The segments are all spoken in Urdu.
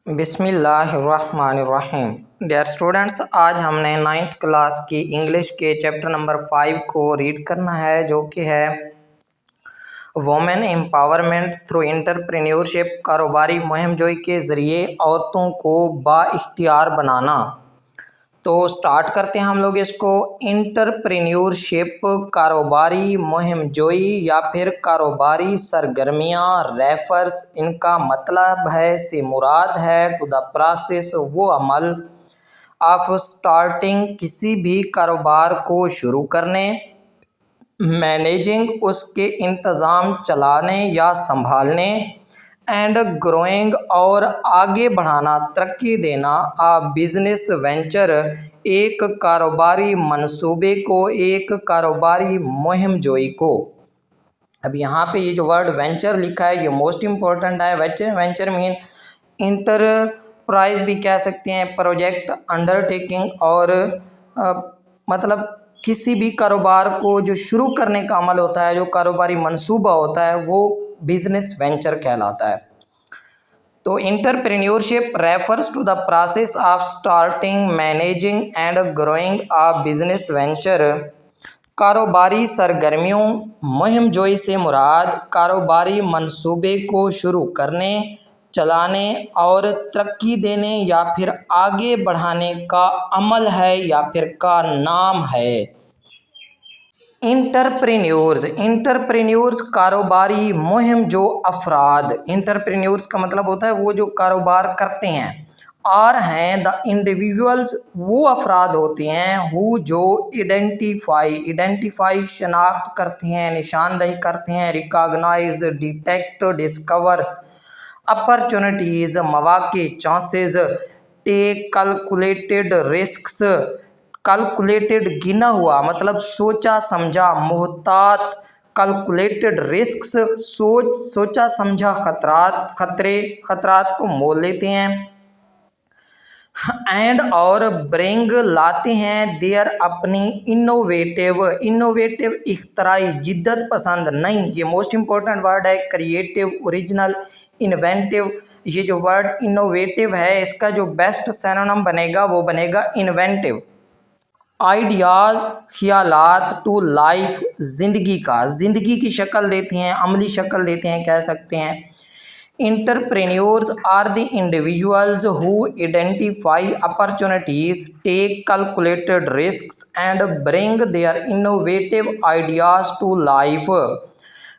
بسم اللہ الرحمن الرحیم۔ ڈیئر اسٹوڈنٹس، آج ہم نے 9th کلاس کی انگلش کے چیپٹر نمبر 5 کو ریڈ کرنا ہے، جو کہ ہے وومن امپاورمنٹ تھرو انٹرپرینیورشپ، کاروباری مہم جوئی کے ذریعے عورتوں کو بااختیار بنانا۔ تو سٹارٹ کرتے ہیں ہم لوگ اس کو۔ انٹرپرینیورشپ کاروباری مہم جوئی یا پھر کاروباری سرگرمیاں، ریفرز ان کا مطلب ہے سے مراد ہے ٹو دا پروسیس وہ عمل آف سٹارٹنگ کسی بھی کاروبار کو شروع کرنے، مینیجنگ اس کے انتظام چلانے یا سنبھالنے، اینڈ گروئنگ اور آگے بڑھانا ترقی دینا، بزنس وینچر ایک کاروباری منصوبے کو، ایک کاروباری مہم جوئی کو۔ اب یہاں پہ یہ جو ورڈ وینچر لکھا ہے یہ موسٹ امپورٹنٹ ہے۔ وینچر مین انٹرپرائز بھی کہہ سکتے ہیں، پروجیکٹ، انڈر ٹیکنگ، اور مطلب کسی بھی کاروبار کو جو شروع کرنے کا عمل ہوتا ہے، جو کاروباری منصوبہ ہوتا ہے، وہ بزنس وینچر کہلاتا ہے۔ تو entrepreneurship refers to the process of starting, managing and growing business venture. کاروباری سرگرمیوں، مہم جوئی سے مراد کاروباری منصوبے کو شروع کرنے، چلانے اور ترقی دینے یا پھر آگے بڑھانے کا عمل ہے یا پھر کا نام ہے۔ انٹرپرینیورز کاروباری مہم جو افراد، انٹرپرینیورز کا مطلب ہوتا ہے وہ جو کاروبار کرتے ہیں، اور ہیں دا انڈیویژولز وہ افراد ہوتے ہیں، ہو جو ایڈینٹیفائی شناخت کرتے ہیں، نشاندہی کرتے ہیں، ریکاگنائز ڈیٹیکٹ ڈسکور اپرچونٹیز مواقع، چانسز، ٹیک کیلکولیٹڈ رسکس، کیلکولیٹڈ گنا ہوا مطلب سوچا سمجھا، محتاط، کیلکولیٹڈ رسکس سوچا سمجھا خطرات کو مول لیتے ہیں، اینڈ اور برنگ لاتے ہیں دیئر اپنی انوویٹیو اختراعی، جدت پسند، نئی، یہ موسٹ امپورٹنٹ ورڈ ہے، کریٹیو، اوریجنل، انوینٹیو۔ یہ جو ورڈ انوویٹیو ہے اس کا جو بیسٹ سینونم بنے گا وہ بنے گا انوینٹیو۔ آئیڈیاز، خیالات، ٹو لائف، زندگی کی شکل دیتے ہیں، عملی شکل دیتے ہیں کہہ سکتے ہیں۔ Entrepreneurs are the individuals who identify opportunities, take calculated risks, and bring their innovative ideas to life.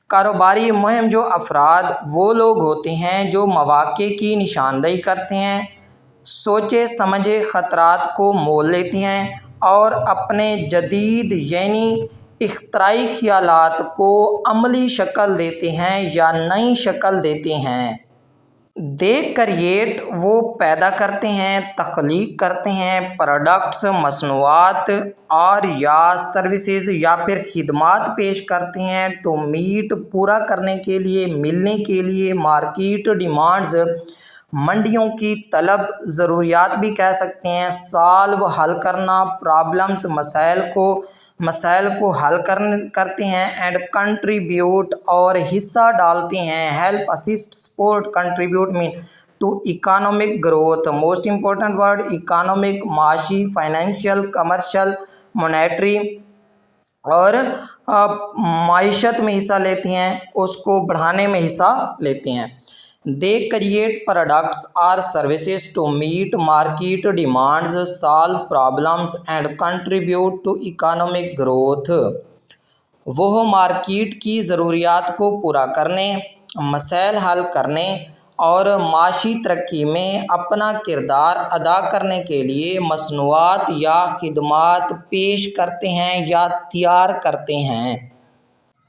کاروباری مہم جو افراد وہ لوگ ہوتے ہیں جو مواقع کی نشاندہی کرتے ہیں، سوچے سمجھے خطرات کو مول لیتے ہیں، اور اپنے جدید یعنی اختراعی خیالات کو عملی شکل دیتے ہیں یا نئی شکل دیتے ہیں۔ دے کریٹ وہ پیدا کرتے ہیں، تخلیق کرتے ہیں، پروڈکٹس مصنوعات اور یا سروسز یا پھر خدمات پیش کرتے ہیں، ٹو میٹ پورا کرنے کے لیے، ملنے کے لیے، مارکیٹ ڈیمانڈز منڈیوں کی طلب، ضروریات بھی کہہ سکتے ہیں، سالو حل کرنا، پرابلمز مسائل کو حل کرتے ہیں، اینڈ کنٹریبیوٹ اور حصہ ڈالتے ہیں، help, assist, support, contribute main to economic growth, most important word economic, معاشی، فائنینشیل، کمرشل، مونیٹری، اور معیشت میں حصہ لیتے ہیں، اس کو بڑھانے میں حصہ لیتے ہیں۔ They create products or services to meet market demands, solve problems, and contribute to economic growth. وہ مارکیٹ کی ضروریات کو پورا کرنے، مسائل حل کرنے اور معاشی ترقی میں اپنا کردار ادا کرنے کے لیے مصنوعات یا خدمات پیش کرتے ہیں یا تیار کرتے ہیں۔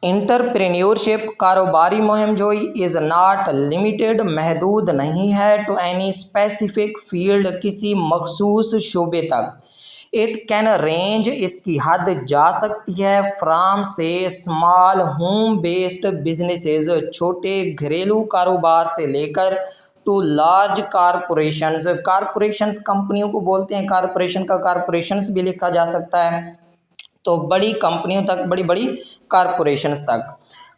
انٹرپرینیورشپ کاروباری مہم جوئی از ناٹ لمیٹڈ محدود نہیں ہے ٹو اینی اسپیسیفک فیلڈ کسی مخصوص شعبے تک۔ اٹ کین رینج اس کی حد جا سکتی ہے فرام سے اسمال ہوم بیسڈ بزنسز چھوٹے گھریلو کاروبار سے لے کر ٹو لارج کارپوریشنز کمپنیوں کو بولتے ہیں، کارپوریشن کا کارپوریشنز بھی لکھا جا سکتا ہے، تو بڑی کمپنیوں تک، بڑی کارپوریشنز تک۔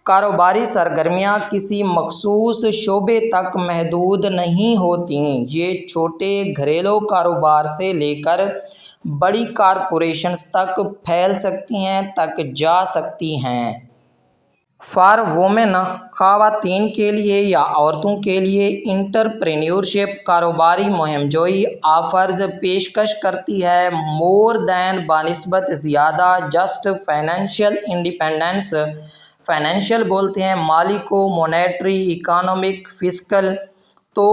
کاروباری سرگرمیاں کسی مخصوص شعبے تک محدود نہیں ہوتیں، یہ چھوٹے گھریلو کاروبار سے لے کر بڑی کارپوریشنز تک پھیل سکتی ہیں، تک جا سکتی ہیں۔ فار وومن، خواتین کے لیے یا عورتوں کے لیے انٹرپرینیورشپ کاروباری مہم جوئی آفرز پیشکش کرتی ہے۔ مور دین بنسبت زیادہ جسٹ فائنینشیل انڈیپینڈنس، فائنینشیل بولتے ہیں مالی کو، مونیٹری اکنامک فسکل تو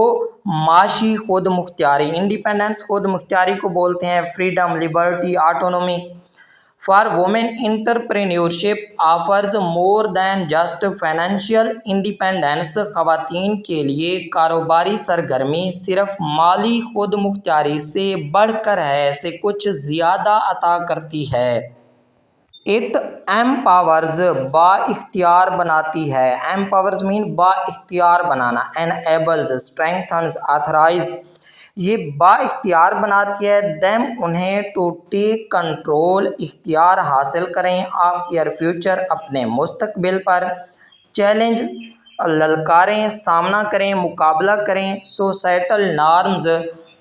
معاشی خود مختاری، انڈیپینڈنس خود مختاری کو بولتے ہیں freedom, liberty, autonomy. For women entrepreneurship offers more than just financial independence, خواتین کے لیے کاروباری سرگرمی صرف مالی خود مختاری سے بڑھ کر ہے، سے کچھ زیادہ عطا کرتی ہے۔ اٹ ایمپاورز، بااختیار بناتی ہے، ایمپاورز مین بااختیار بنانا، انیبلز، اسٹرینگتھنز، آتھرائز، یہ بااختیار بناتی ہے them انہیں ٹو ٹیک کنٹرول، اختیار حاصل کریں آف دیئر فیوچر، اپنے مستقبل پر، چیلنج للکاریں، سامنا کریں، مقابلہ کریں، سوسائٹل نارمز،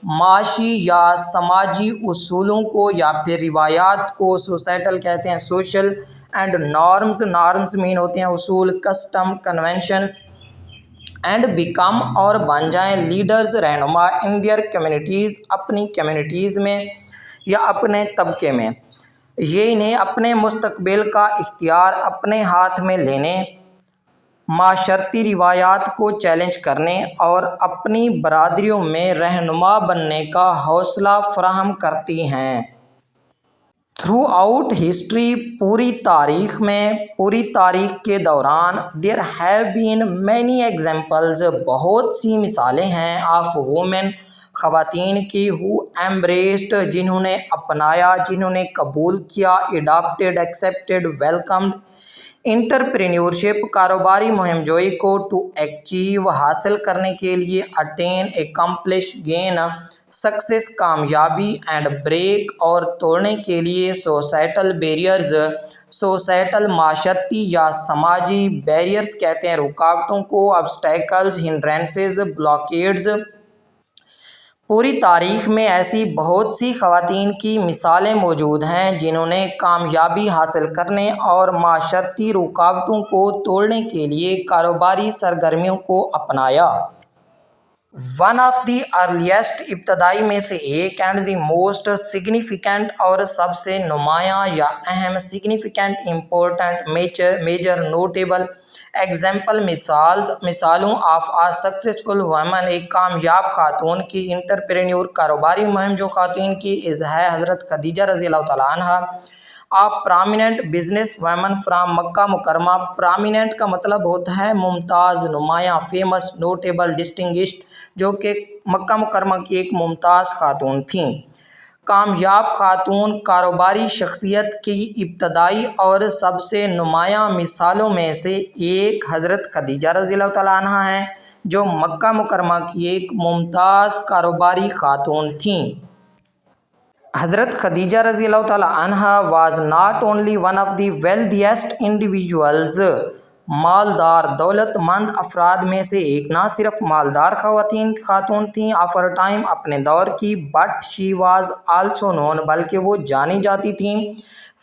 معاشی یا سماجی اصولوں کو یا پھر روایات کو، سوسائٹل کہتے ہیں سوشل، اینڈ نارمز، نارمز مین ہوتے ہیں اصول، کسٹم، کنونشنز، اینڈ بیکم اور بن جائیں لیڈرز، رہنما ان دیئر کمیونٹیز، اپنی کمیونٹیز میں یا اپنے طبقے میں، یہ انہیں اپنے مستقبل کا اختیار اپنے ہاتھ میں لینے، معاشرتی روایات کو چیلنج کرنے اور اپنی برادریوں میں رہنما بننے کا حوصلہ فراہم کرتی ہیں۔ تھرو آؤٹ ہسٹری، پوری تاریخ میں، پوری تاریخ کے دوران، there have been many examples, بہت سی مثالیں ہیں، آف وومن، خواتین کی، ہو ایمبریسڈ، جنہوں نے اپنایا، جنہوں نے قبول کیا، اڈاپٹیڈ، ایکسیپٹیڈ، ویلکمڈ، انٹرپرینیورشپ کاروباری مہم جوئی کو، ٹو اچیو حاصل کرنے کے لیے، اٹین اکمپلش گین سکسیس کامیابی، اینڈ بریک اور توڑنے کے لیے، سوسائٹل بیریئرز، سوسائٹل معاشرتی یا سماجی بیریئرز کہتے ہیں رکاوٹوں کو، آبسٹیکلز، ہنڈرینسز، بلاکیڈز۔ پوری تاریخ میں ایسی بہت سی خواتین کی مثالیں موجود ہیں جنہوں نے کامیابی حاصل کرنے اور معاشرتی رکاوٹوں کو توڑنے کے لیے کاروباری سرگرمیوں کو اپنایا۔ ون آف دی ارلیسٹ، ابتدائی میں سے ایک، اینڈ دی موسٹ سگنیفیکنٹ اور سب سے نمایاں یا اہم، significant, important, major, notable, example, مثالوں، آف آ سکسیسفل وومن، ایک کامیاب خاتون کی، انٹرپرینیور کاروباری مہم جو خواتین کی، ہے حضرت خدیجہ رضی اللہ تعالیٰ عنہا۔ آپ پرامیننٹ بزنس ویمن فرام مکہ مکرمہ، پرامیننٹ کا مطلب ہوتا ہے ممتاز، نمایاں، فیمس، نوٹیبل، ڈسٹنگشڈ، جو کہ مکہ مکرمہ کی ایک ممتاز خاتون تھیں۔ کامیاب خاتون کاروباری شخصیت کی ابتدائی اور سب سے نمایاں مثالوں میں سے ایک حضرت خدیجہ رضی اللہ تعالیٰ عنہا ہیں، جو مکہ مکرمہ کی ایک ممتاز کاروباری خاتون تھیں۔ حضرت خدیجہ رضی اللہ تعالیٰ عنہا was not only one of the wealthiest individuals, مالدار، دولت مند افراد میں سے ایک، نہ صرف مالدار خاتون تھیں آف ہر ٹائم، اپنے دور کی، but she was also known, بلکہ وہ جانی جاتی تھیں،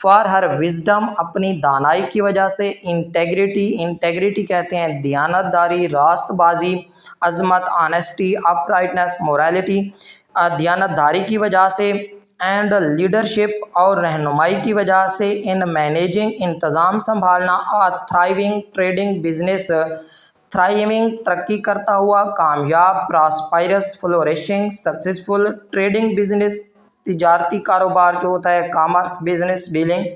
فار ہر وزڈم، اپنی دانائی کی وجہ سے، انٹیگریٹی، انٹیگریٹی کہتے ہیں دیانت داری، راست بازی، عظمت، آنیسٹی، اپ رائٹنس، موریلٹی، دیانت داری کی وجہ سے، اینڈ لیڈرشپ، اور رہنمائی کی وجہ سے، ان مینیجنگ، انتظام سنبھالنا، تھرائیونگ ٹریڈنگ بزنس، تھرائیونگ ترقی کرتا ہوا، کامیاب، پراسپائرس، فلورشنگ، سکسیسفل، ٹریڈنگ بزنس، تجارتی کاروبار جو ہوتا ہے، کامرس، بزنس ڈیلنگ۔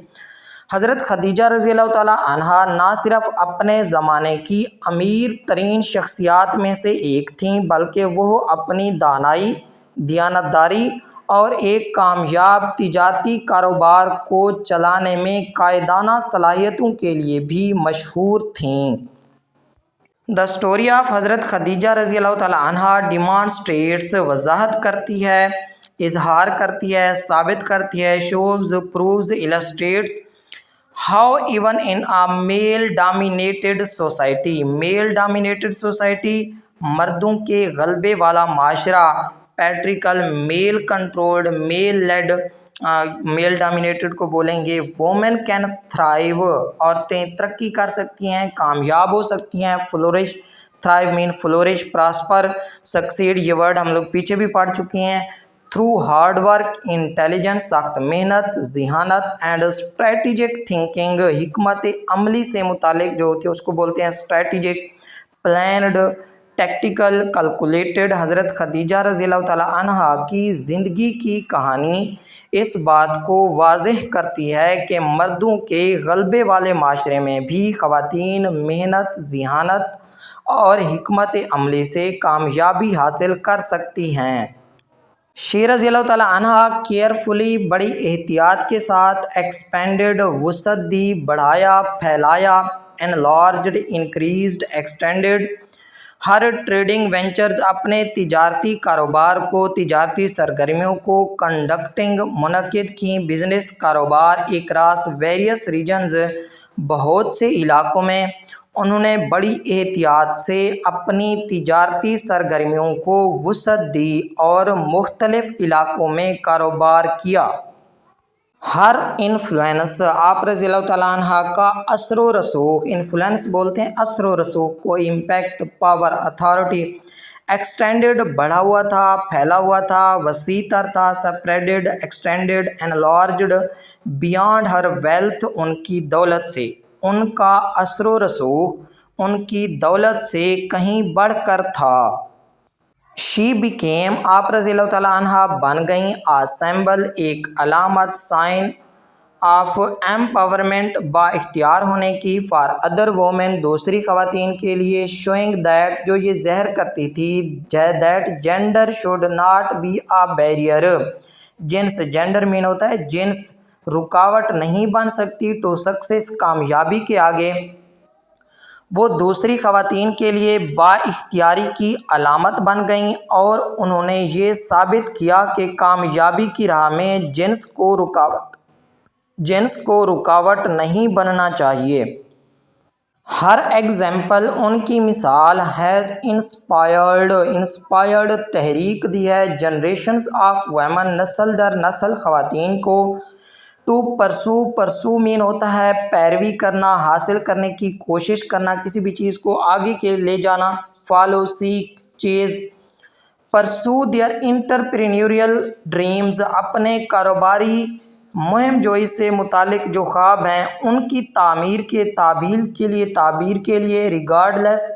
حضرت خدیجہ رضی اللہ تعالیٰ عنہا نہ صرف اپنے زمانے کی امیر ترین شخصیات میں سے ایک تھیں، بلکہ وہ اپنی دانائی، دیانت داری اور ایک کامیاب تجارتی کاروبار کو چلانے میں قائدانہ صلاحیتوں کے لیے بھی مشہور تھیں۔ دا اسٹوری آف حضرت خدیجہ رضی اللہ تعالیٰ عنہا ڈیمانسٹریٹس، وضاحت کرتی ہے، اظہار کرتی ہے، ثابت کرتی ہے، shows, proves, illustrates, How even in a male dominated society مردوں کے غلبے والا معاشرہ پیٹریکل میل کنٹرولڈ میل لیڈ میل ڈومینیٹڈ کو بولیں گے وومن کین تھرائیو عورتیں ترقی کر سکتی ہیں کامیاب ہو سکتی ہیں فلورش تھرائیو مین فلورش پراسپر سکسیڈ یہ ورڈ ہم لوگ پیچھے بھی پڑھ چکے ہیں تھرو ہارڈ ورک انٹیلیجنس سخت محنت ذہانت اینڈ اسٹریٹجک تھنکنگ حکمت عملی سے متعلق جو ہوتی ہے اس کو بولتے ہیں اسٹریٹجک پلانڈ ٹیکٹیکل کیلکولیٹڈ حضرت خدیجہ رضی اللہ تعالیٰ عنہا کی زندگی کی کہانی اس بات کو واضح کرتی ہے کہ مردوں کے غلبے والے معاشرے میں بھی خواتین محنت ذہانت اور حکمت عملی سے کامیابی حاصل کر سکتی ہیں۔ شی رضی اللہ تعالیٰ عنہا کیئرفلی بڑی احتیاط کے ساتھ ایکسپینڈڈ وسعت دی بڑھایا پھیلایا انلارجڈ انکریزڈ ایکسٹینڈڈ ہر ٹریڈنگ وینچرز اپنے تجارتی کاروبار کو تجارتی سرگرمیوں کو کنڈکٹنگ منعقد کی بزنس کاروبار اکراس ویریس ریجنز بہت سے علاقوں میں انہوں نے بڑی احتیاط سے اپنی تجارتی سرگرمیوں کو وسعت دی اور مختلف علاقوں میں کاروبار کیا۔ ہر انفلوئنس آپ رضی اللہ تعالیٰ عنہ کا اثر و رسوخ انفلوئنس بولتے ہیں اثر و رسوخ کو امپیکٹ پاور اتھارٹی ایکسٹینڈڈ بڑھا ہوا تھا پھیلا ہوا تھا وسیع تر تھا spreaded extended enlarged beyond her wealth ان کی دولت سے ان کا اثر و رسوخ ان کی دولت سے کہیں بڑھ کر تھا۔ شی بیکیم آپ رضی اللہ تعالیٰ عنہ بن گئیں سمبل ایک علامت سائن آف ایمپاورمنٹ با اختیار ہونے کی فار ادر وومن دوسری خواتین کے لیے شوئنگ دیٹ جو یہ ظاہر کرتی تھی that gender should not be a barrier جنس جینڈر مین ہوتا ہے جنس رکاوٹ نہیں بن سکتی ٹو سکسیس کامیابی کے آگے وہ دوسری خواتین کے لیے با اختیاری کی علامت بن گئیں اور انہوں نے یہ ثابت کیا کہ کامیابی کی راہ میں جنس کو رکاوٹ نہیں بننا چاہیے۔ ہر ایگزامپل ان کی مثال ہیز انسپائرڈ تحریک دی ہے جنریشنز آف ویمن نسل در نسل خواتین کو ٹو پرسو مین ہوتا ہے پیروی کرنا حاصل کرنے کی کوشش کرنا کسی بھی چیز کو آگے کے لے جانا فالو سیک چیز پرسو دیئر انٹرپرینیوریل ڈریمز اپنے کاروباری مہم جوئی سے متعلق جو خواب ہیں ان کی تعبیر کے لیے ریگارڈ لیس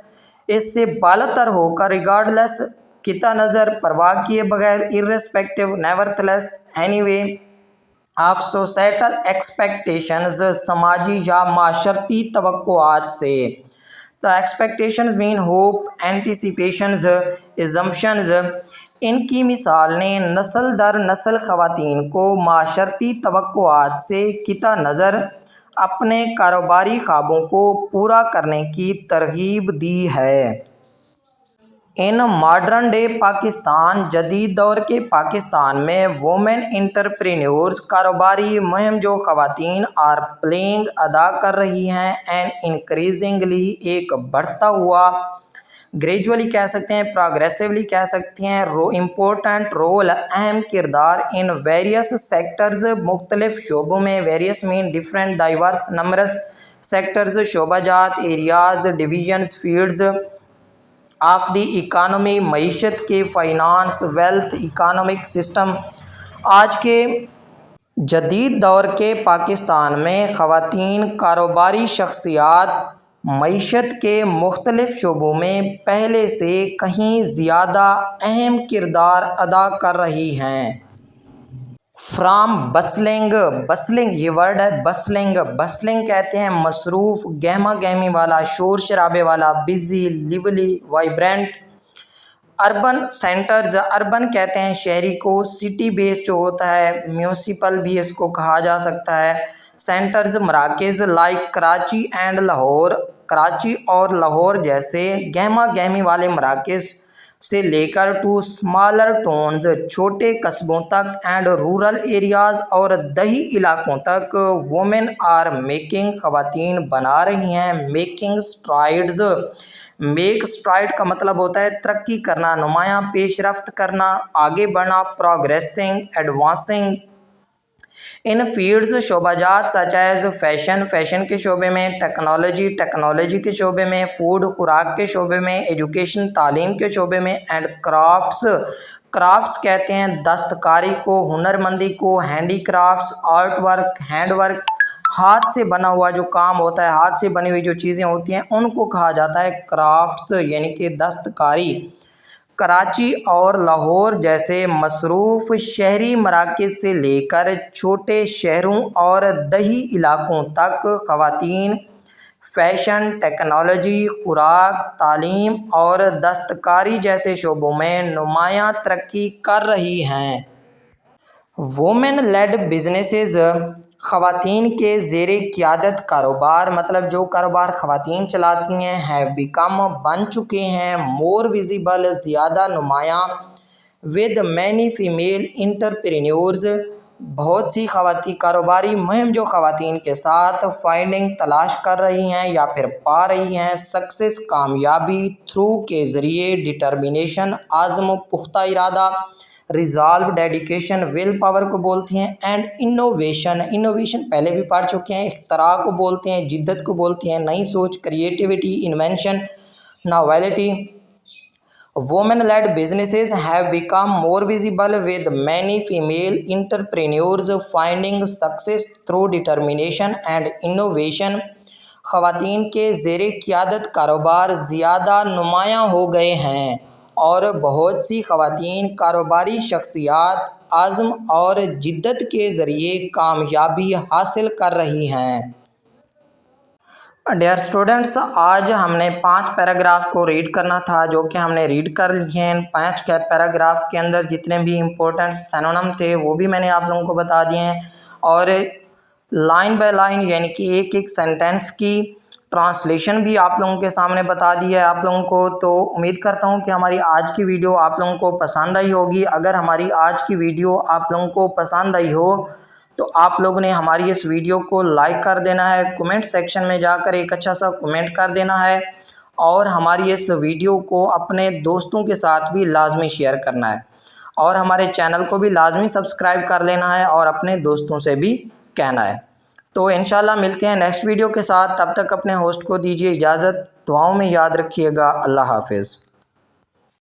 اس سے بالاتر ہو کر ریگارڈ لیس قطع نظر پرواہ کیے بغیر irrespective nevertheless anyway of societal expectations سماجی یا معاشرتی توقعات سے The expectations mean hope, anticipations, assumptions ان کی مثال نے نسل در نسل خواتین کو معاشرتی توقعات سے قطع نظر اپنے کاروباری خوابوں کو پورا کرنے کی ترغیب دی ہے۔ ان ماڈرن ڈے پاکستان جدید دور کے پاکستان میں وومن انٹرپرینیورز کاروباری مہم جو خواتین آر پلینگ ادا کر رہی ہیں این انکریزنگلی ایک بڑھتا ہوا گریجولی کہہ سکتے ہیں پروگریسولی کہہ سکتے ہیں امپورٹنٹ رول اہم کردار ان ویریس سیکٹرز مختلف شعبوں میں ویریس مین ڈفرینٹ ڈائیورس نمبرس سیکٹرز شعبہ جات areas divisions fields of the economy معیشت کے فائنانس ویلتھ اکنامک سسٹم آج کے جدید دور کے پاکستان میں خواتین کاروباری شخصیات معیشت کے مختلف شعبوں میں پہلے سے کہیں زیادہ اہم کردار ادا کر رہی ہیں۔ فرام بسلنگ یہ ورڈ ہے بسلنگ کہتے ہیں مصروف گہما گہمی والا شور شرابے والا busy lively vibrant urban centres urban کہتے ہیں شہری کو سٹی بیس جو ہوتا ہے میونسپل بھی اس کو کہا جا سکتا ہے سینٹرز مراکز لائک کراچی اینڈ لاہور کراچی اور لاہور جیسے گہما گہمی والے مراکز سے لے کر ٹو اسمالر ٹاؤنز چھوٹے قصبوں تک اینڈ رورل ایریاز اور دیہی علاقوں تک وومن آر میکنگ خواتین بنا رہی ہیں میکنگ اسٹرائڈز. میک اسٹرائڈ کا مطلب ہوتا ہے ترقی کرنا، نمایاں پیش رفت کرنا، آگے بڑھنا، پروگریسنگ، ایڈوانسنگ. ان فیلڈز شعبہ جات سچ ایز فیشن، فیشن کے شعبے میں، ٹیکنالوجی، ٹیکنالوجی کے شعبے میں، فوڈ، خوراک کے شعبے میں، ایجوکیشن، تعلیم کے شعبے میں، اینڈ کرافٹس. کرافٹس کہتے ہیں دستکاری کو، ہنر مندی کو، handy crafts, art work, hand work. ہاتھ سے بنا ہوا جو کام ہوتا ہے، ہاتھ سے بنی ہوئی جو چیزیں ہوتی ہیں ان کو کہا جاتا ہے کرافٹس یعنی کہ دستکاری. کراچی اور لاہور جیسے مصروف شہری مراکز سے لے کر چھوٹے شہروں اور دیہی علاقوں تک خواتین فیشن، ٹیکنالوجی، خوراک، تعلیم اور دستکاری جیسے شعبوں میں نمایاں ترقی کر رہی ہیں. وومن لیڈ بزنسز خواتین کے زیر قیادت کاروبار، مطلب جو کاروبار خواتین چلاتی ہیں، ہیو بیکم بن چکے ہیں، مور ویزیبل زیادہ نمایاں، ود مینی فیمیل انٹرپرینیورز بہت سی کاروباری مہم جو خواتین کے ساتھ، فائنڈنگ تلاش کر رہی ہیں یا پھر پا رہی ہیں، سکسیس کامیابی، تھرو کے ذریعے، ڈٹرمینیشن عزم پختہ ارادہ، ریزالو ڈیڈیکیشن ول پاور کو بولتے ہیں، اینڈ انوویشن، انوویشن پہلے بھی پڑھ چکے ہیں، اختراع کو بولتے ہیں، جدت کو بولتے ہیں، نئی سوچ، creativity, invention, novelty. Women-led businesses have become more visible with many female entrepreneurs finding success through determination and innovation. خواتین کے زیر قیادت کاروبار زیادہ نمایاں ہو گئے ہیں اور بہت سی خواتین کاروباری شخصیات عزم اور جدت کے ذریعے کامیابی حاصل کر رہی ہیں. ڈیئر اسٹوڈنٹس، آج ہم نے 5 پیراگراف کو ریڈ کرنا تھا جو کہ ہم نے ریڈ کر لیے ہیں. 5 پیراگراف کے اندر جتنے بھی امپورٹنٹ سینونم تھے وہ بھی میں نے آپ لوگوں کو بتا دیے ہیں اور لائن بائی لائن یعنی کہ ایک ایک سینٹینس کی ٹرانسلیشن بھی آپ لوگوں کے سامنے بتا دی ہے آپ لوگوں کو. تو امید کرتا ہوں کہ ہماری آج کی ویڈیو آپ لوگوں کو پسند آئی ہوگی. اگر ہماری آج کی ویڈیو آپ لوگوں کو پسند آئی ہو تو آپ لوگوں نے ہماری اس ویڈیو کو لائک کر دینا ہے، کمنٹ سیکشن میں جا کر ایک اچھا سا کمنٹ کر دینا ہے اور ہماری اس ویڈیو کو اپنے دوستوں کے ساتھ بھی لازمی شیئر کرنا ہے اور ہمارے چینل کو بھی لازمی سبسکرائب کر لینا ہے اور اپنے دوستوں سے بھی کہنا ہے. تو انشاءاللہ ملتے ہیں نیکسٹ ویڈیو کے ساتھ. تب تک اپنے ہوسٹ کو دیجیے اجازت. دعاؤں میں یاد رکھیے گا. اللہ حافظ.